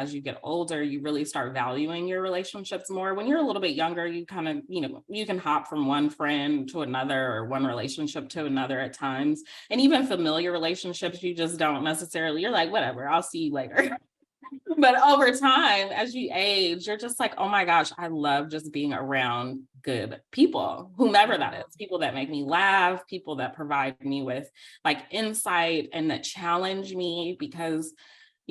as you get older, you really start valuing your relationships more. When you're a little bit younger, you kind of, you can hop from one friend to another or one relationship to another at times. And even familiar relationships, you just don't necessarily, you're like, whatever, I'll see you later. But over time, as you age, you're just like, oh my gosh, I love just being around good people, whomever that is, people that make me laugh, people that provide me with like insight and that challenge me because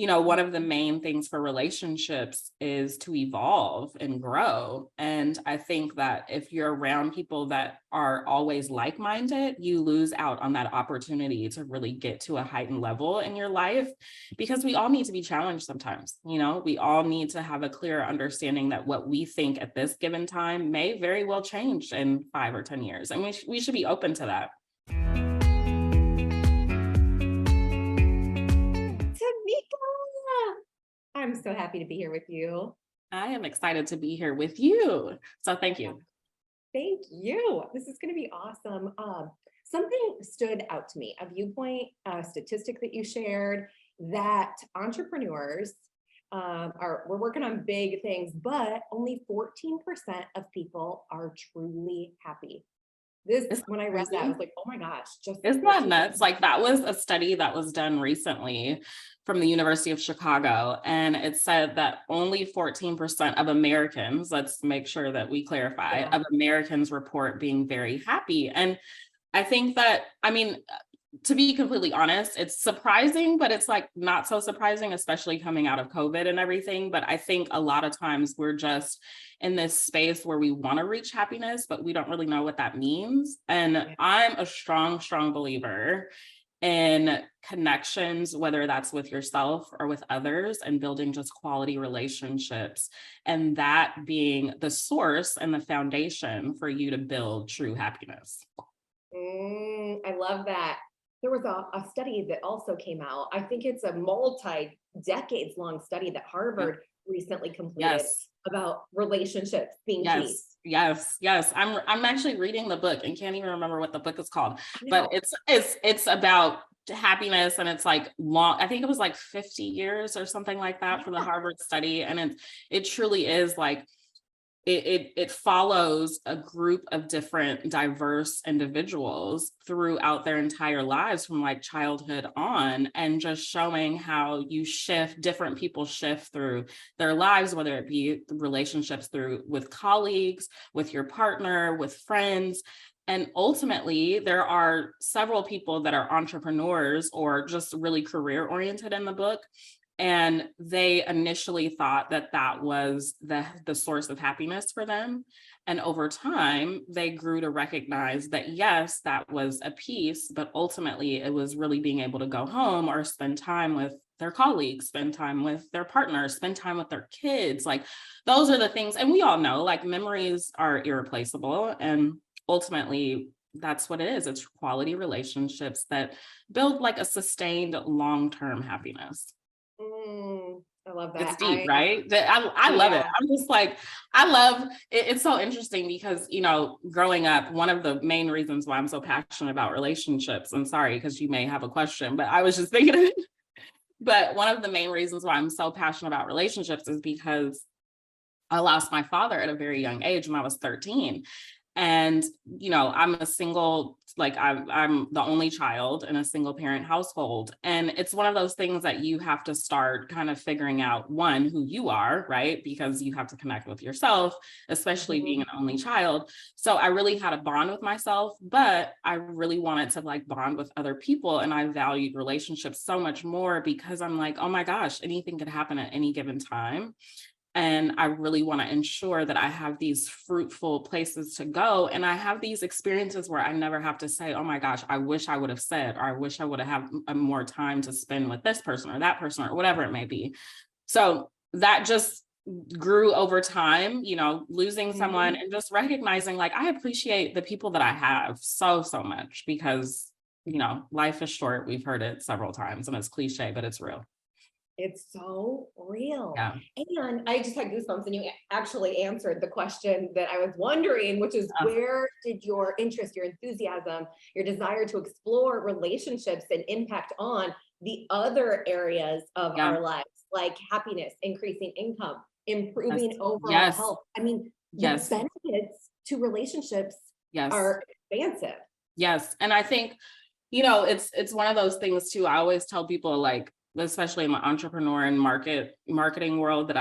one of the main things for relationships is to evolve and grow. And I think that if you're around people that are always like-minded, you lose out on that opportunity to really get to a heightened level in your life, because we all need to be challenged sometimes. We all need to have a clear understanding that what we think at this given time may very well change in 5 or 10 years. And we should be open to that. Tamika, I'm so happy to be here with you. I am excited to be here with you. So thank you. Thank you. This is going to be awesome. Something stood out to me, a viewpoint, a statistic that you shared, that entrepreneurs we're working on big things, but only 14% of people are truly happy. When I read that, I was like, oh my gosh, isn't that nuts? Like, that was a study that was done recently from the University of Chicago. And it said that only 14% of Americans, let's make sure that we clarify, of Americans report being very happy. And I think that, to be completely honest, it's surprising, but it's like not so surprising, especially coming out of COVID and everything. But I think a lot of times we're just in this space where we want to reach happiness, but we don't really know what that means. And I'm a strong, strong believer in connections, whether that's with yourself or with others, and building just quality relationships, and that being the source and the foundation for you to build true happiness. I love that. There was a study that also came out. I think it's a multi-decades long study that Harvard recently completed about relationships being key. Yes. I'm actually reading the book and can't even remember what the book is called, but it's about happiness, and it's like long. I think it was like 50 years or something like that for the Harvard study, and it truly is like. It follows a group of different diverse individuals throughout their entire lives from like childhood on, and just showing how different people shift through their lives, whether it be relationships with colleagues, with your partner, with friends. And ultimately, there are several people that are entrepreneurs or just really career oriented in the book. And they initially thought that was the source of happiness for them. And over time, they grew to recognize that, yes, that was a piece, but ultimately it was really being able to go home or spend time with their colleagues, spend time with their partners, spend time with their kids. Like, those are the things. And we all know, like, memories are irreplaceable. And ultimately, that's what it is. It's quality relationships that build like a sustained long-term happiness. I love that. It's deep, right? I love it. I'm just like, I love it. It's so interesting because, growing up, one of the main reasons why I'm so passionate about relationships, and sorry, because you may have a question, but I was just thinking of it. But one of the main reasons why I'm so passionate about relationships is because I lost my father at a very young age when I was 13. And, I'm a single, like I'm the only child in a single parent household. And it's one of those things that you have to start kind of figuring out, one, who you are, right? Because you have to connect with yourself, especially being an only child. So I really had a bond with myself, but I really wanted to like bond with other people. And I valued relationships so much more because I'm like, oh my gosh, anything could happen at any given time. And I really want to ensure that I have these fruitful places to go. And I have these experiences where I never have to say, oh my gosh, I wish I would have said, or I wish I would have had more time to spend with this person or that person or whatever it may be. So that just grew over time, losing someone and just recognizing like, I appreciate the people that I have so much because, life is short. We've heard it several times and it's cliche, but it's real. It's so real. Yeah. And I just had goosebumps, and you actually answered the question that I was wondering, which is where did your interest, your enthusiasm, your desire to explore relationships and impact on the other areas of our lives like happiness, increasing income, improving Yes. overall Yes. health. I mean, the Yes. benefits to relationships Yes. are expansive. Yes. And I think, you know, it's one of those things too. I always tell people, like, especially in the entrepreneur and marketing world,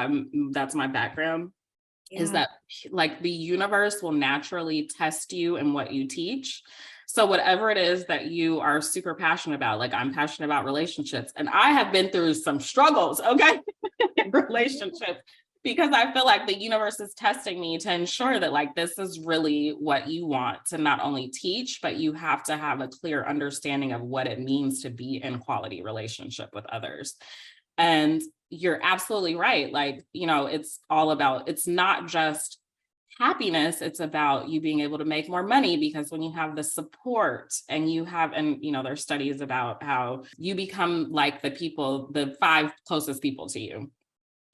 that's my background, is Yeah. that like the universe will naturally test you in what you teach. So whatever it is that you are super passionate about, like I'm passionate about relationships, and I have been through some struggles, okay, in relationships, because I feel like the universe is testing me to ensure that like this is really what you want to not only teach, but you have to have a clear understanding of what it means to be in quality relationship with others. And you're absolutely right. Like, you know, it's all about, it's not just happiness, it's about you being able to make more money, because when you have the support and you have, and you know, there's studies about how you become like the people, the 5 closest people to you.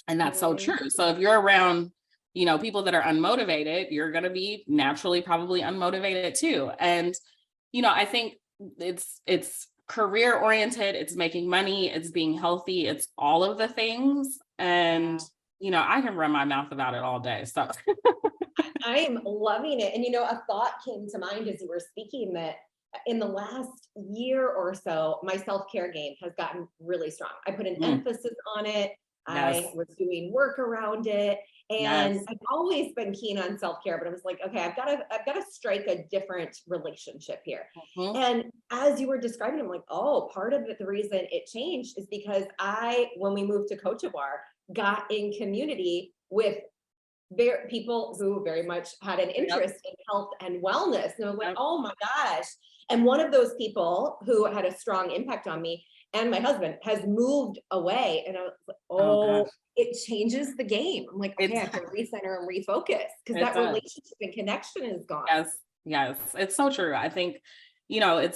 And that's so true. So if you're around, you know, people that are unmotivated, you're going to be naturally probably unmotivated too. And, you know, I think it's career oriented, it's making money, it's being healthy, it's all of the things. And, you know, I can run my mouth about it all day. So I am loving it. And you know, a thought came to mind as you were speaking that in the last year or so, my self-care game has gotten really strong. I put an emphasis on it. Yes. I was doing work around it. And Yes. I've always been keen on self-care, but I was like, okay, I've got to strike a different relationship here. Mhm. And as you were describing, I'm like, oh, part of it, the reason it changed is because when we moved to Cote d'Ivoire, got in community with people who very much had an interest in health and wellness. And I was like, oh my gosh. And one of those people who had a strong impact on me and my husband has moved away. And I was like, oh, it changes the game. I'm like, okay, I have to recenter and refocus because that relationship and connection is gone. Yes. Yes. It's so true. I think, you know,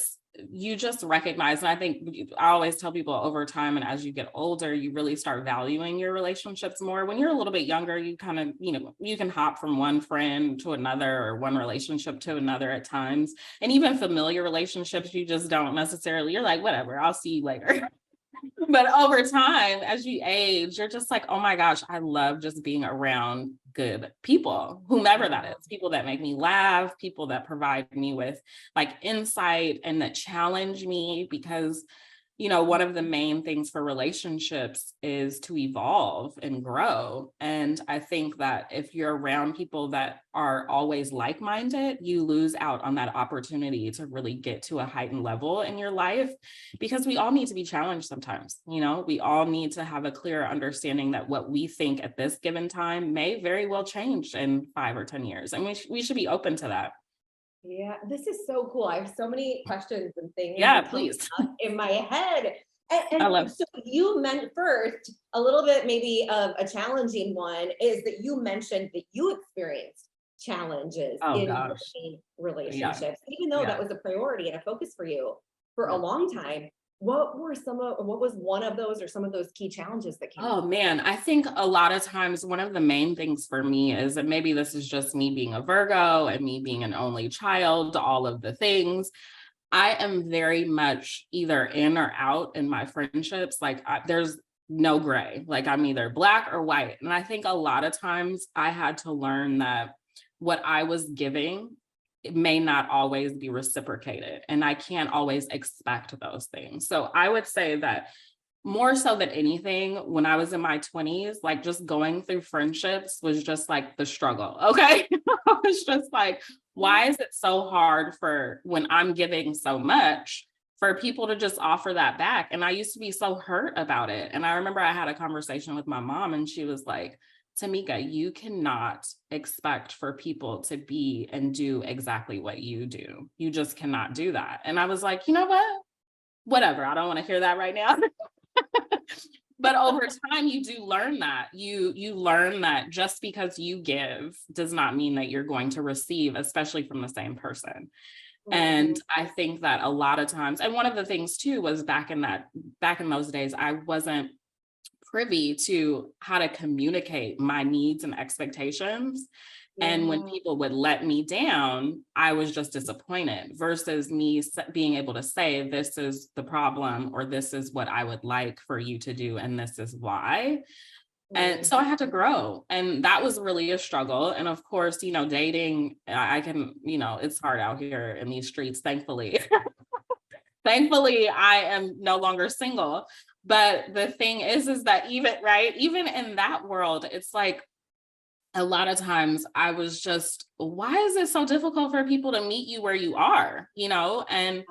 you just recognize, and I think I always tell people over time and as you get older, you really start valuing your relationships more. When you're a little bit younger, you kind of, you know, you can hop from one friend to another or one relationship to another at times. And even familiar relationships, you just don't necessarily, you're like, whatever, I'll see you later. But over time, as you age, you're just like, oh my gosh, I love just being around good people, whomever that is, people that make me laugh, people that provide me with like insight and that challenge me, because you know, one of the main things for relationships is to evolve and grow. And I think that if you're around people that are always like-minded, you lose out on that opportunity to really get to a heightened level in your life, because we all need to be challenged sometimes. You know, we all need to have a clear understanding that what we think at this given time may very well change in 5 or 10 years. And we should be open to that. Yeah, this is so cool. I have so many questions and things Yeah, please. in my head. I love. So you meant first, a little bit maybe of a challenging one is that you mentioned that you experienced challenges Oh in gosh. building Yeah. relationships, even though that was a priority and a focus for you for a long time. What was one of those or some of those key challenges that came up? Oh man, I think a lot of times one of the main things for me is, and maybe this is just me being a Virgo and me being an only child, all of the things, I am very much either in or out in my friendships. Like there's no gray, like I'm either black or white. And I think a lot of times I had to learn that what I was giving, it may not always be reciprocated. And I can't always expect those things. So I would say that more so than anything, when I was in my 20s, like just going through friendships was just like the struggle. Okay. I was just like, why is it so hard for when I'm giving so much for people to just offer that back? And I used to be so hurt about it. And I remember I had a conversation with my mom and she was like, Tamika, you cannot expect for people to be and do exactly what you do. You just cannot do that. And I was like, you know what? Whatever. I don't want to hear that right now. But over time, you do learn that. You learn that just because you give does not mean that you're going to receive, especially from the same person. And I think that a lot of times, and one of the things too was back in those days, I wasn't privy to how to communicate my needs and expectations. And when Yeah. people would let me down, I was just disappointed versus me being able to say, this is the problem, or this is what I would like for you to do, and this is why. And so I had to grow. And that was really a struggle. And of course, dating, I can, it's hard out here in these streets, thankfully. Thankfully, I am no longer single. But the thing is that even in that world, it's like, a lot of times I was just, why is it so difficult for people to meet you where you are? And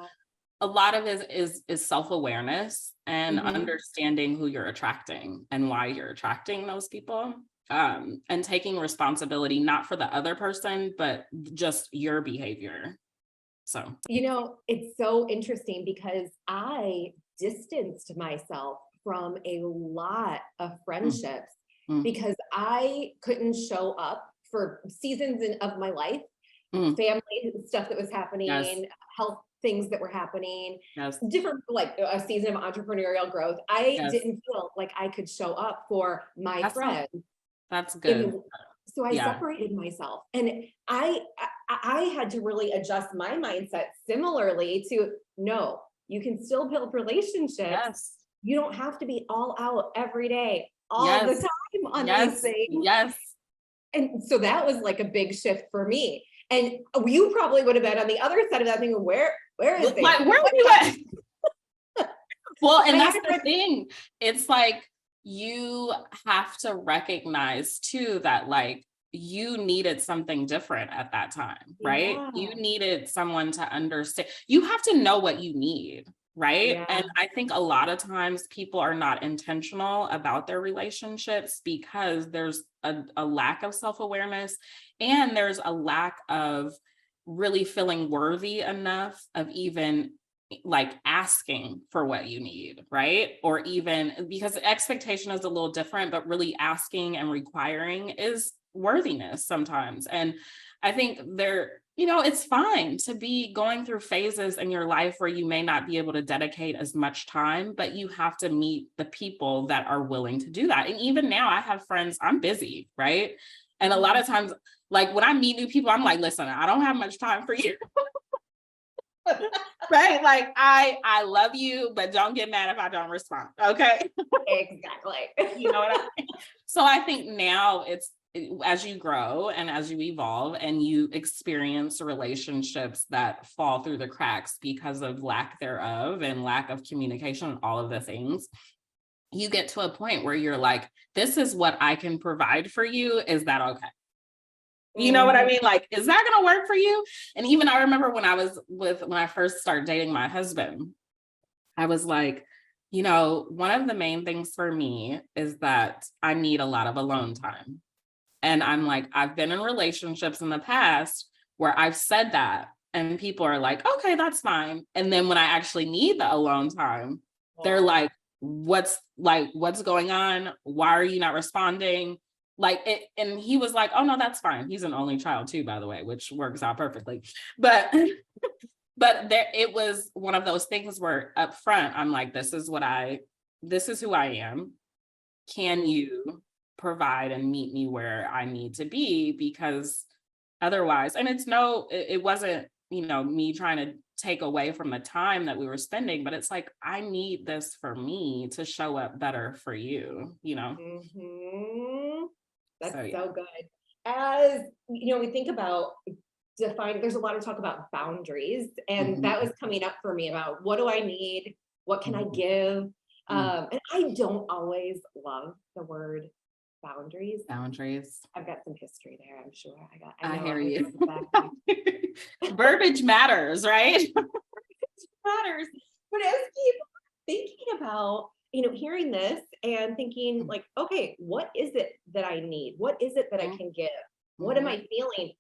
a lot of it is self-awareness and Mhm. understanding who you're attracting and why you're attracting those people. And taking responsibility, not for the other person, but just your behavior. So, It's so interesting because I distanced myself from a lot of mm, friendships mm, because I couldn't show up for seasons of my life, mm, family stuff that was yes, happening, health things that were happening, yes, different, like a season of entrepreneurial growth. I yes. didn't feel like I could show up for my That's not, friends that's in good. the so I Yeah. separated myself, and I had to really adjust my mindset similarly to, no, you can still build relationships. Yes. You don't have to be all out every day, all the Yes. time on these Yes. things. Yes. And so that was like a big shift for me. And you probably would have been on the other side of that thing. Where is Like, Sam? where are What's you at? happening? Well, and I that's had the thing. It's like you have to recognize too that like you needed something different at that time, right? You yeah, needed someone to understand. You have to know what you need, right? yeah, And I think a lot of times people are not intentional about their relationships because there's a lack of self-awareness, and there's a lack of really feeling worthy enough of even like asking for what you need, right? Or even because expectation is a little different, but really asking and requiring is worthiness sometimes. And I think it's fine to be going through phases in your life where you may not be able to dedicate as much time, but you have to meet the people that are willing to do that. And even now, I have friends, I'm busy, right? And a lot of times, like when I meet new people, I'm like, listen, I don't have much time for you. Right? Like I love you, but don't get mad if I don't respond. Okay. exactly. You know what I mean? So I think now as you grow and as you evolve and you experience relationships that fall through the cracks because of lack thereof and lack of communication and all of the things, you get to a point where you're like, this is what I can provide for you. Is that okay? You know what I Mhm. mean? Like, is that going to work for you? And even I remember when I first started dating my husband, I was like, one of the main things for me is that I need a lot of alone time. And I'm like, I've been in relationships in the past where I've said that, and people are like, okay, that's fine. And then when I actually need the alone time, they're Yeah. like, what's going on? Why are you not responding? Like it, and he was like, oh no, that's fine. He's an only child too, by the way, which works out perfectly. But there it was one of those things where up front, I'm like, this is who I am. Can you provide and meet me where I need to be? Because otherwise, and it wasn't, me trying to take away from the time that we were spending, but it's like, I need this for me to show up better for you. Mhm. So That's yeah. so good. As we think about define there's a lot of talk about boundaries, and Mhm, that was coming up for me about what do I need, what can I mhm, give, mm. and I don't always love the word boundaries. Boundaries. I've got some history there, I'm sure. I I know hear I you. know the background. Verbiage matters, right? Matters. But as people thinking about, hearing this and thinking like, okay, what is it that I need? What is it that I Mhm, can give? What am mhm. I feeling?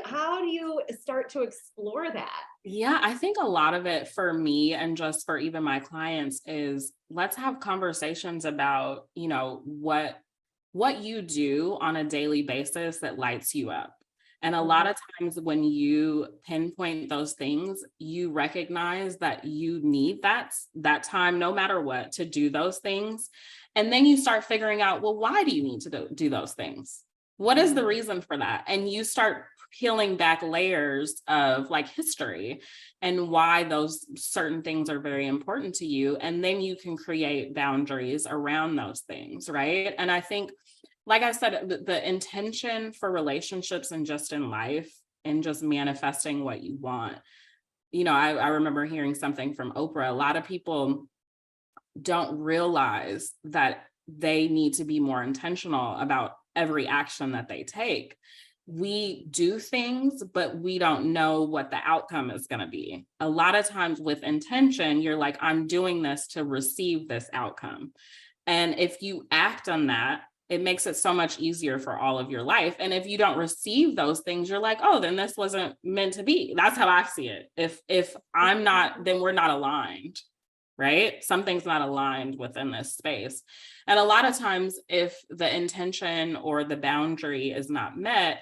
How do you start to explore that? Yeah, I think a lot of it for me and just for even my clients is let's have conversations about, what you do on a daily basis that lights you up. And a lot of times when you pinpoint those things, you recognize that you need that time, no matter what, to do those things. And then you start figuring out, well, why do you need to do those things? What is the reason for that? And you start peeling back layers of like history and why those certain things are very important to you. And then you can create boundaries around those things, right? And I think, like I said, the intention for relationships and just in life and just manifesting what you want. You know, I remember hearing something from Oprah. A lot of people don't realize that they need to be more intentional about every action that they take. We do things, but we don't know what the outcome is going to be. A lot of times with intention, you're like, I'm doing this to receive this outcome. And if you act on that, it makes it so much easier for all of your life. And if you don't receive those things, you're like, oh, then this wasn't meant to be. That's how I see it. If I'm not, then we're not aligned, right? Something's not aligned within this space. And a lot of times, if the intention or the boundary is not met,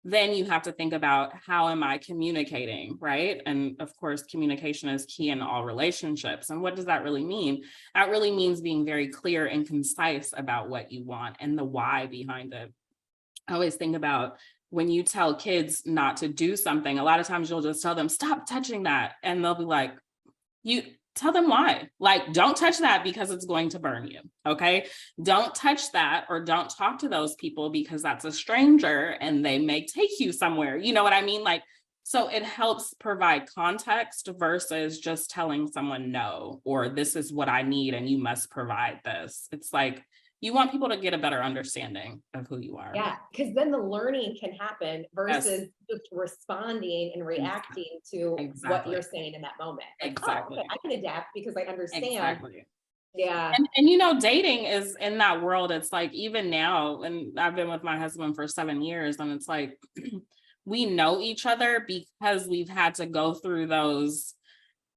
then you have to think about, how am I communicating, right? And of course, communication is key in all relationships. And what does that really mean? That really means being very clear and concise about what you want and the why behind it. I always think about when you tell kids not to do something, a lot of times you'll just tell them, stop touching that. And they'll be like, you tell them why. Like, don't touch that because it's going to burn you. Okay. Don't touch that, or don't talk to those people because that's a stranger and they may take you somewhere. You know what I mean? Like, so it helps provide context versus just telling someone no, or this is what I need and you must provide this. It's like, you want people to get a better understanding of who you are. Yeah, because then the learning can happen versus just responding and reacting to what you're saying in that moment. Like, Exactly. oh, okay, I can adapt because I understand. Exactly. Yeah. And you know, dating is in that world. It's like, even now, and I've been with my husband for 7 years, and it's like, we know each other because we've had to go through those,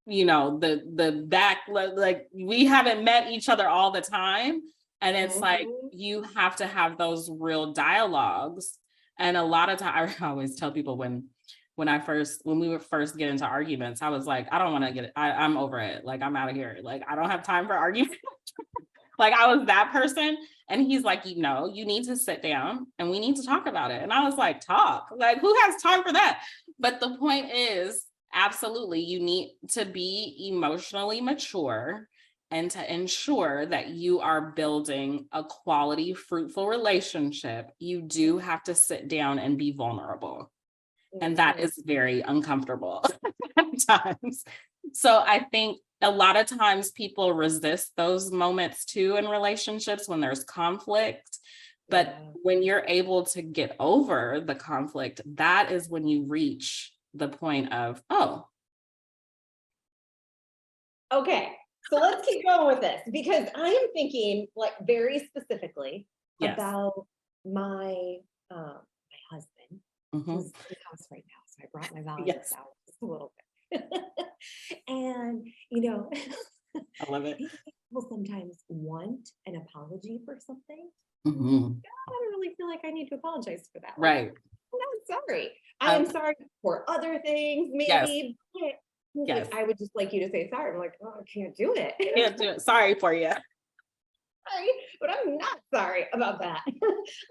you know, the back, like we haven't met each other all the time. And it's like, you have to have those real dialogues. And a lot of times, I always tell people when we were first get into arguments, I was like, I don't want to get it. I'm over it. Like, I'm out of here. Like, I don't have time for arguments. Like, I was that person. And he's like, you know, you need to sit down and we need to talk about it. And I was like, talk? Like, who has time for that? But the point is, absolutely, you need to be emotionally mature and to ensure that you are building a quality, fruitful relationship. You do have to sit down and be vulnerable. And that is very uncomfortable at times. So I think a lot of times people resist those moments too in relationships when there's conflict. But when you're able to get over the conflict, that is when you reach the point of, oh. Okay. So let's keep going with this, because I am thinking like very specifically about my husband, who's in the house right now. So I brought my values out just a little bit. And, you know, I love it. People sometimes want an apology for something. I don't really feel like I need to apologize for that. Right. I'm sorry. I am sorry for other things, maybe. I would just like you to say sorry. I'm like, oh, I can't do it. Can't do it. Sorry for you. Sorry, but I'm not sorry about that.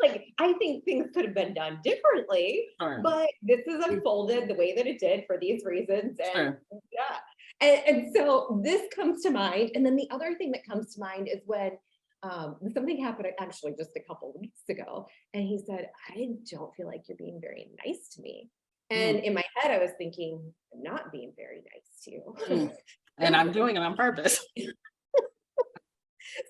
Like, I think things could have been done differently, but this is unfolded the way that it did for these reasons. And and so this comes to mind. And then the other thing that comes to mind is when something happened actually just a couple of weeks ago. And he said, I don't feel like you're being very nice to me. And in my head, I was thinking, I'm not being very nice to you. And I'm doing it on purpose.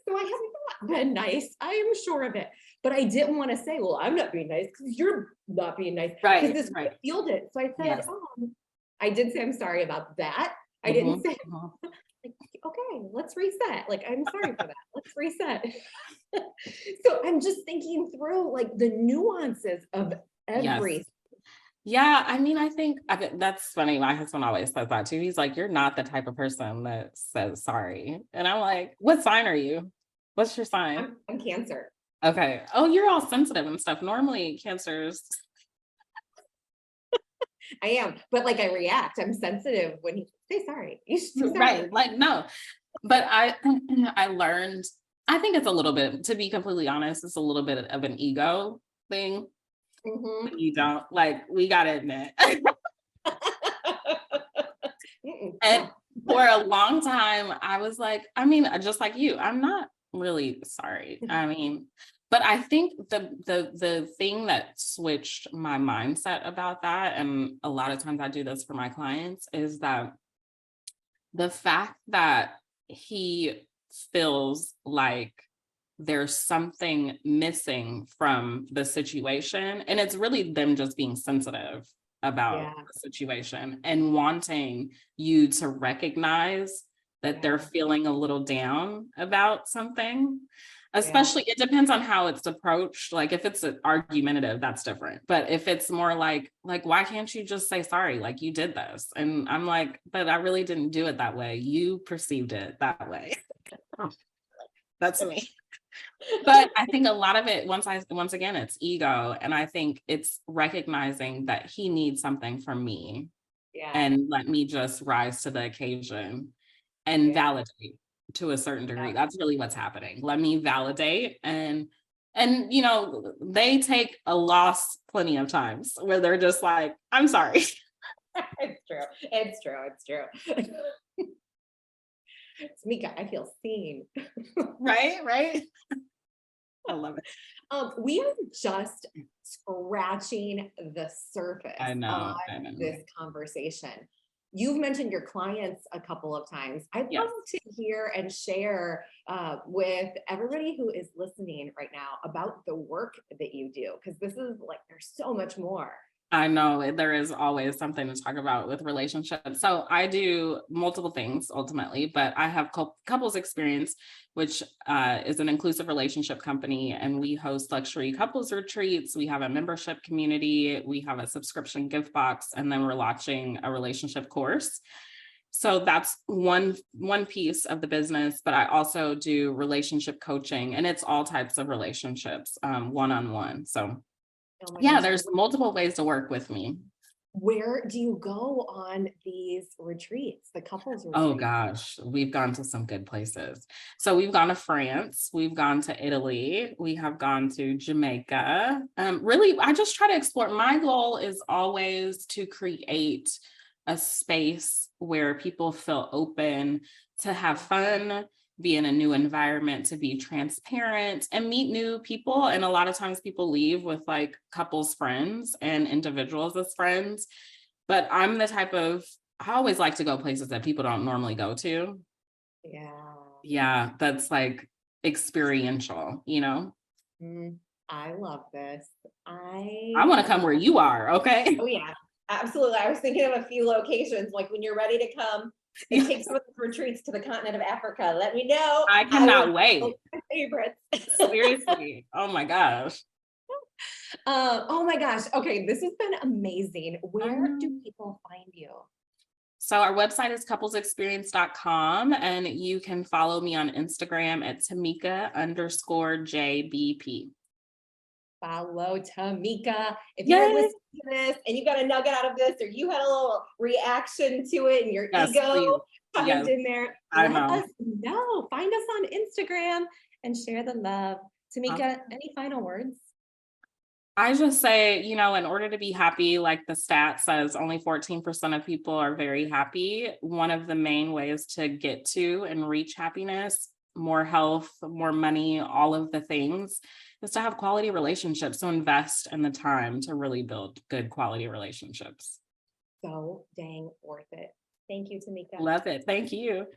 So I have not been nice. I am sure of it. But I didn't want to say, well, I'm not being nice because you're not being nice. Because this fueled it. So I said, I did say I'm sorry about that. I didn't say, like, okay, let's reset. Like, I'm sorry for that. Let's reset. So I'm just thinking through like the nuances of everything. Yeah, I mean, I think that's funny. My husband always says that too. He's like, you're not the type of person that says sorry. And I'm like, what sign are you? What's your sign? I'm Cancer. Okay. Oh, you're all sensitive and stuff. Normally cancers. I am, but like I react. I'm sensitive when you say sorry. You should say sorry. Right. Like, no, but I learned, I think it's a little bit, to be completely honest, it's a little bit of an ego thing. Mhm. You don't like, we gotta admit. Mm-mm, And no. for a long time, I was like, I mean, just like you, I'm not really sorry. I mean, but I think the thing that switched my mindset about that, and a lot of times I do this for my clients, is that the fact that he feels like there's something missing from the situation, and it's really them just being sensitive about Yeah, the situation and wanting you to recognize that they're yeah, feeling a little down about something. yeah, Especially, it depends on how it's approached. Like if it's argumentative, that's different. But if it's more like, why can't you just say sorry? Like you did this. And I'm like, but I really didn't do it that way. You perceived it that way. That's me. But I think a lot of it, once again, it's ego. And I think it's recognizing that he needs something from me yeah, and let me just rise to the occasion and yeah, validate to a certain yeah. degree. That's really what's happening. Let me validate, and they take a loss plenty of times where they're just like, I'm sorry. It's true. It's true. It's true. Tamika, I feel seen. Right. I love it. We are just scratching the surface I on know. I know. this conversation. You've mentioned your clients a couple of times. I'd Yes. love to hear and share with everybody who is listening right now about the work that you do, because this is like, there's so much more. I know there is always something to talk about with relationships. So I do multiple things ultimately, but I have couples experience, which is an inclusive relationship company, and we host luxury couples retreats. We have a membership community, we have a subscription gift box, and then we're launching a relationship course. So that's one piece of the business, but I also do relationship coaching, and it's all types of relationships, one-on-one. So Oh my yeah, gosh. there's multiple ways to work with me. Where do you go on these retreats, the couples Oh retreats? gosh, we've gone to some good places. So we've gone to France, we've gone to Italy, we have gone to Jamaica. Really, I just try to explore. My goal is always to create a space where people feel open to have fun, be in a new environment, to be transparent and meet new people. And a lot of times people leave with like couples friends and individuals as friends. But I'm the type of, I always like to go places that people don't normally go to. Yeah. Yeah, that's like experiential. Mm, I love this. I want to come where you are, okay? Oh yeah, absolutely. I was thinking of a few locations, like when you're ready to come and take some of the retreats to the continent of Africa, let me know. I I will cannot wait. my favorites. Seriously. Oh my gosh. Oh my gosh. Okay, this has been amazing. I Where do know. people find you? So our website is couplesexperience.com, and you can follow me on Instagram at Tamika_JBP. Follow Tamika. If you're Yes. listening to this and you got a nugget out of this, or you had a little reaction to it and your Yes, ego please. chimed Yes, in there, I let know. us know. Find us on Instagram and share the love. Tamika, Awesome. any final words? I just say, in order to be happy, like the stat says, only 14% of people are very happy. One of the main ways to get to and reach happiness, more health, more money, all of the things, is to have quality relationships. So invest in the time to really build good quality relationships. So dang worth it. Thank you, Tamika. Love it. Thank you.